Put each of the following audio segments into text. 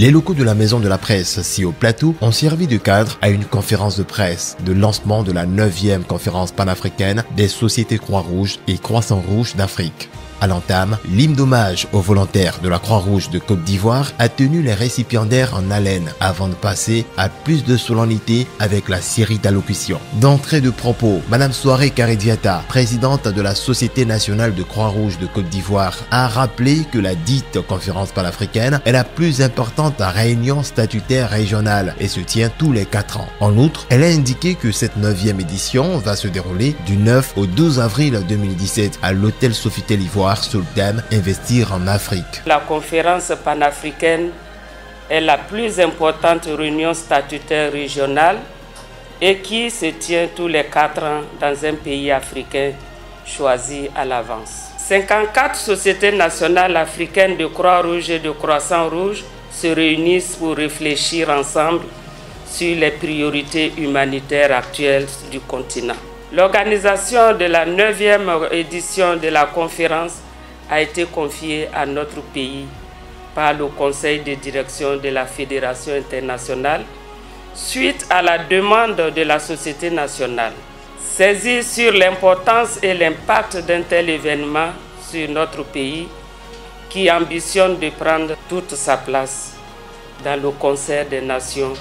Les locaux de la Maison de la Presse, ici au plateau, ont servi de cadre à une conférence de presse de lancement de la 9e conférence panafricaine des sociétés Croix-Rouge et Croissant-Rouge d'Afrique. À l'entame, l'hymne d'hommage aux volontaires de la Croix-Rouge de Côte d'Ivoire a tenu les récipiendaires en haleine avant de passer à plus de solennité avec la série d'allocutions. D'entrée de propos, Madame Soirée Karidiata, présidente de la Société nationale de Croix-Rouge de Côte d'Ivoire, a rappelé que la dite conférence panafricaine est la plus importante réunion statutaire régionale et se tient tous les 4 ans. En outre, elle a indiqué que cette 9e édition va se dérouler du 9 au 12 avril 2017 à l'hôtel Sofitel Ivoire sous le thème « Investir en Afrique ». La conférence panafricaine est la plus importante réunion statutaire régionale et qui se tient tous les 4 ans dans un pays africain choisi à l'avance. 54 sociétés nationales africaines de Croix-Rouge et de Croissant-Rouge se réunissent pour réfléchir ensemble sur les priorités humanitaires actuelles du continent. L'organisation de la 9e édition de la conférence a été confiée à notre pays par le Conseil de direction de la Fédération internationale suite à la demande de la société nationale. Saisie sur l'importance et l'impact d'un tel événement sur notre pays qui ambitionne de prendre toute sa place dans le concert des nations,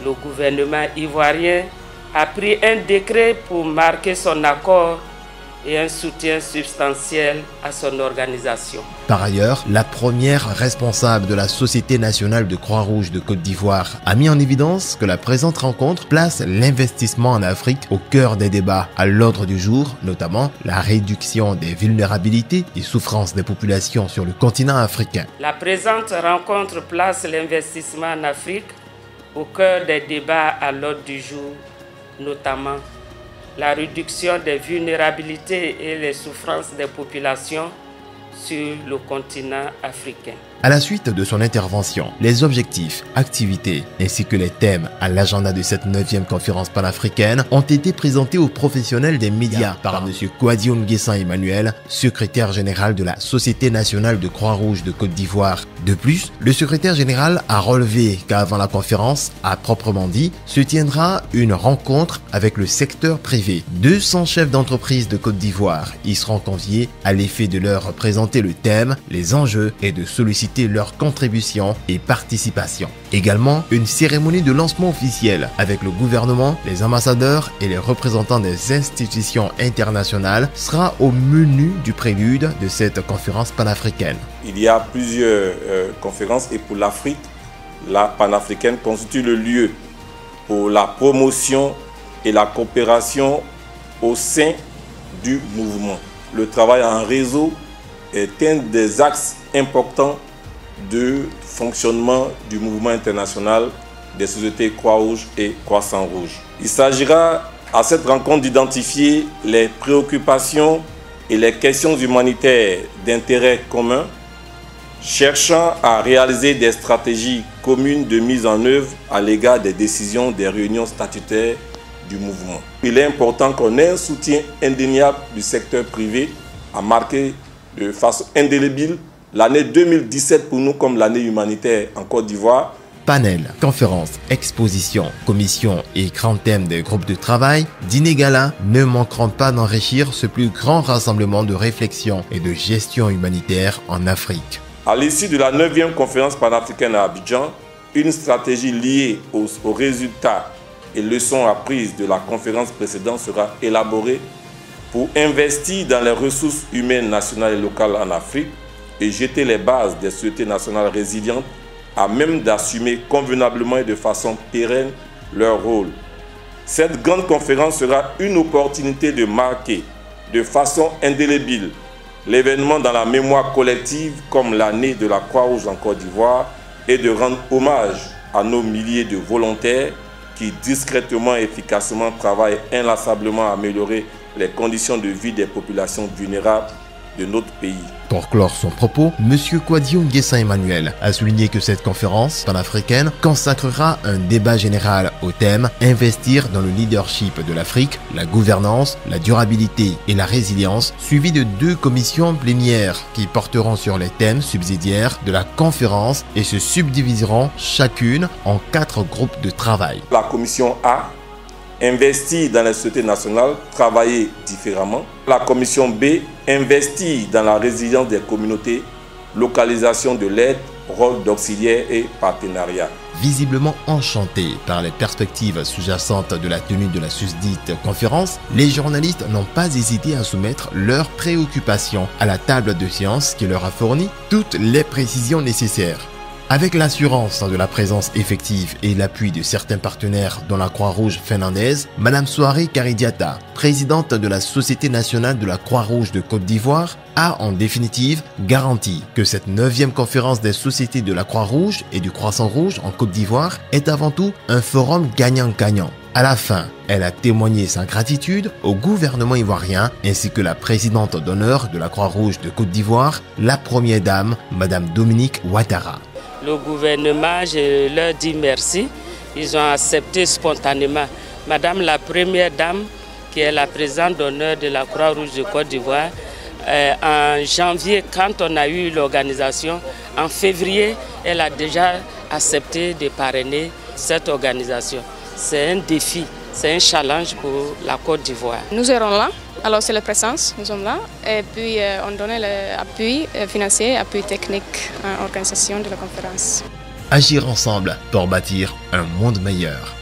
le gouvernement ivoirien a pris un décret pour marquer son accord et un soutien substantiel à son organisation. Par ailleurs, la première responsable de la Société nationale de Croix-Rouge de Côte d'Ivoire a mis en évidence que la présente rencontre place l'investissement en Afrique au cœur des débats à l'ordre du jour, notamment la réduction des vulnérabilités et souffrances des populations sur le continent africain. La présente rencontre place l'investissement en Afrique au cœur des débats à l'ordre du jour, notamment la réduction des vulnérabilités et les souffrances des populations sur le continent africain. À la suite de son intervention, les objectifs, activités ainsi que les thèmes à l'agenda de cette 9e conférence panafricaine ont été présentés aux professionnels des médias par M. Kouadio Nguessan Emmanuel, secrétaire général de la Société nationale de Croix-Rouge de Côte d'Ivoire. De plus, le secrétaire général a relevé qu'avant la conférence, à proprement dit, se tiendra une rencontre avec le secteur privé. 200 chefs d'entreprise de Côte d'Ivoire y seront conviés à l'effet de leur présenter le thème, les enjeux et de solliciter leur contribution et participation. Également, une cérémonie de lancement officielle avec le gouvernement, les ambassadeurs et les représentants des institutions internationales sera au menu du prélude de cette conférence panafricaine. Il y a plusieurs conférences et pour l'Afrique, la panafricaine constitue le lieu pour la promotion et la coopération au sein du mouvement. Le travail en réseau est un des axes importants de fonctionnement du mouvement international des sociétés Croix-Rouge et Croissant-Rouge. Il s'agira à cette rencontre d'identifier les préoccupations et les questions humanitaires d'intérêt commun, cherchant à réaliser des stratégies communes de mise en œuvre à l'égard des décisions des réunions statutaires du mouvement. Il est important qu'on ait un soutien indéniable du secteur privé à marquer de façon indélébile l'année 2017 pour nous comme l'année humanitaire en Côte d'Ivoire. Panel, conférences, expositions, commissions et grands thèmes des groupes de travail, dîner gala ne manqueront pas d'enrichir ce plus grand rassemblement de réflexion et de gestion humanitaire en Afrique. À l'issue de la 9e conférence panafricaine à Abidjan, une stratégie liée aux résultats et leçons apprises de la conférence précédente sera élaborée pour investir dans les ressources humaines nationales et locales en Afrique et jeter les bases des sociétés nationales résilientes à même d'assumer convenablement et de façon pérenne leur rôle. Cette grande conférence sera une opportunité de marquer de façon indélébile l'événement dans la mémoire collective comme l'année de la Croix-Rouge en Côte d'Ivoire et de rendre hommage à nos milliers de volontaires qui discrètement et efficacement travaillent inlassablement à améliorer les conditions de vie des populations vulnérables de notre pays. Pour clore son propos, M. Kouadio Nguessan Emmanuel a souligné que cette conférence panafricaine consacrera un débat général au thème « Investir dans le leadership de l'Afrique, la gouvernance, la durabilité et la résilience », suivi de 2 commissions plénières qui porteront sur les thèmes subsidiaires de la conférence et se subdiviseront chacune en 4 groupes de travail. La commission A, investir dans la société nationale, travailler différemment. La commission B, investir dans la résilience des communautés, localisation de l'aide, rôle d'auxiliaire et partenariat. Visiblement enchantés par les perspectives sous-jacentes de la tenue de la susdite conférence, les journalistes n'ont pas hésité à soumettre leurs préoccupations à la table de science qui leur a fourni toutes les précisions nécessaires. Avec l'assurance de la présence effective et l'appui de certains partenaires dont la Croix-Rouge finlandaise, Mme Souaré Karidiata, présidente de la Société nationale de la Croix-Rouge de Côte d'Ivoire, a en définitive garanti que cette 9e conférence des sociétés de la Croix-Rouge et du Croissant-Rouge en Côte d'Ivoire est avant tout un forum gagnant-gagnant. À la fin, elle a témoigné sa gratitude au gouvernement ivoirien ainsi que la présidente d'honneur de la Croix-Rouge de Côte d'Ivoire, la première dame, Mme Dominique Ouattara. Le gouvernement, je leur dis merci. Ils ont accepté spontanément. Madame la première dame, qui est la présidente d'honneur de la Croix-Rouge de Côte d'Ivoire, en janvier, quand on a eu l'organisation, en février, elle a déjà accepté de parrainer cette organisation. C'est un défi, c'est un challenge pour la Côte d'Ivoire. Nous serons là. Alors c'est la présence, nous sommes là, et puis on donne l'appui financier, appui technique à l'organisation de la conférence. Agir ensemble pour bâtir un monde meilleur.